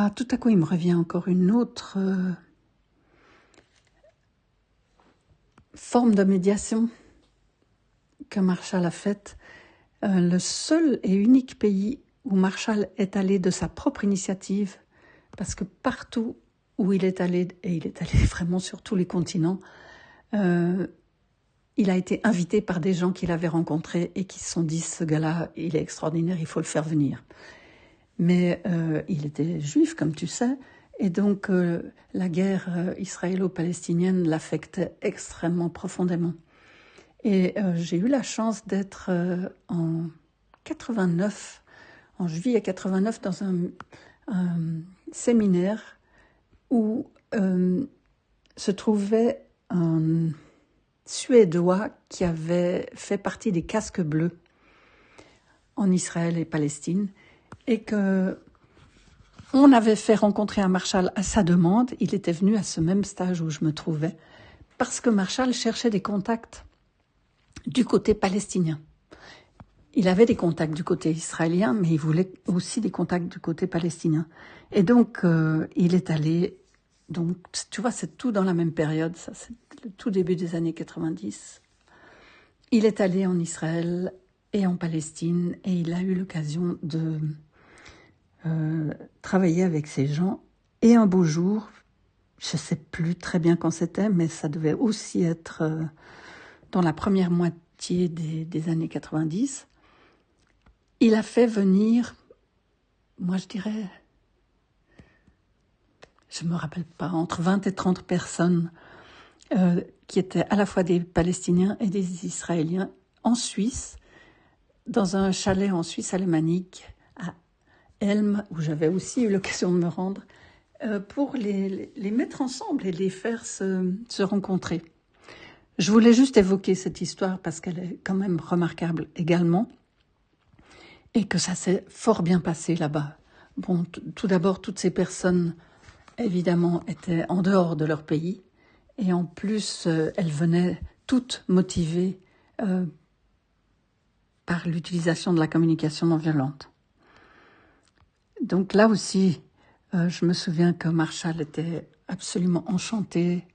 Ah, tout à coup, il me revient encore une autre forme de médiation que Marshall a faite. Le seul et unique pays où Marshall est allé de sa propre initiative, parce que partout où il est allé, et il est allé vraiment sur tous les continents, il a été invité par des gens qu'il avait rencontrés et qui se sont dit, ce gars-là, il est extraordinaire, il faut le faire venir. Mais il était juif, comme tu sais, et donc la guerre israélo-palestinienne l'affectait extrêmement profondément. Et j'ai eu la chance d'être en 89, en juillet 89, dans un séminaire où se trouvait un Suédois qui avait fait partie des casques bleus en Israël et Palestine, et que on avait fait rencontrer un Marshall à sa demande. Il était venu à ce même stage où je me trouvais, parce que Marshall cherchait des contacts du côté palestinien. Il avait des contacts du côté israélien, mais il voulait aussi des contacts du côté palestinien. Et donc, il est allé... Donc, tu vois, c'est tout dans la même période, ça, c'est le tout début des années 90. Il est allé en Israël et en Palestine, et il a eu l'occasion de travailler avec ces gens. Et un beau jour, je ne sais plus très bien quand c'était, mais ça devait aussi être dans la première moitié des années 90, il a fait venir, moi je dirais, je ne me rappelle pas, entre 20 et 30 personnes qui étaient à la fois des Palestiniens et des Israéliens en Suisse, dans un chalet en Suisse alémanique, à Elm, où j'avais aussi eu l'occasion de me rendre, pour les mettre ensemble et les faire se rencontrer. Je voulais juste évoquer cette histoire parce qu'elle est quand même remarquable également, et que ça s'est fort bien passé là-bas. Bon, tout d'abord, toutes ces personnes, évidemment, étaient en dehors de leur pays, et en plus, elles venaient toutes motivées par l'utilisation de la communication non violente. Donc là aussi, je me souviens que Marshall était absolument enchanté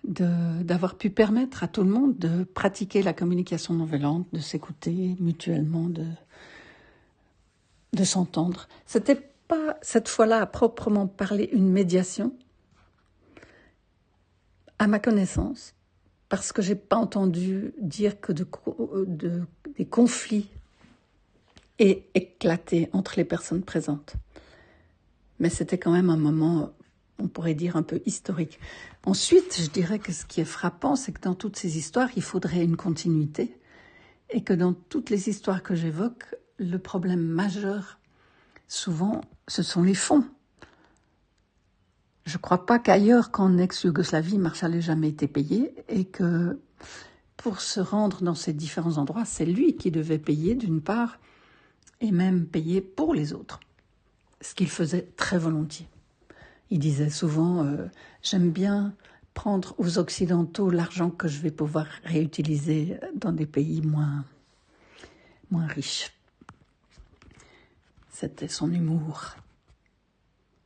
d'avoir pu permettre à tout le monde de pratiquer la communication non violente, de s'écouter mutuellement, de s'entendre. C'était pas cette fois-là à proprement parler une médiation, à ma connaissance, parce que j'ai pas entendu dire que des conflits aient éclaté entre les personnes présentes. Mais c'était quand même un moment, on pourrait dire, un peu historique. Ensuite, je dirais que ce qui est frappant, c'est que dans toutes ces histoires, il faudrait une continuité, et que dans toutes les histoires que j'évoque, le problème majeur, souvent, ce sont les fonds. Je ne crois pas qu'ailleurs qu'en ex-Yougoslavie, Marshall n'ait jamais été payé, et que pour se rendre dans ces différents endroits, c'est lui qui devait payer d'une part, et même payer pour les autres, ce qu'il faisait très volontiers. Il disait souvent j'aime bien prendre aux Occidentaux l'argent que je vais pouvoir réutiliser dans des pays moins riches. C'était son humour.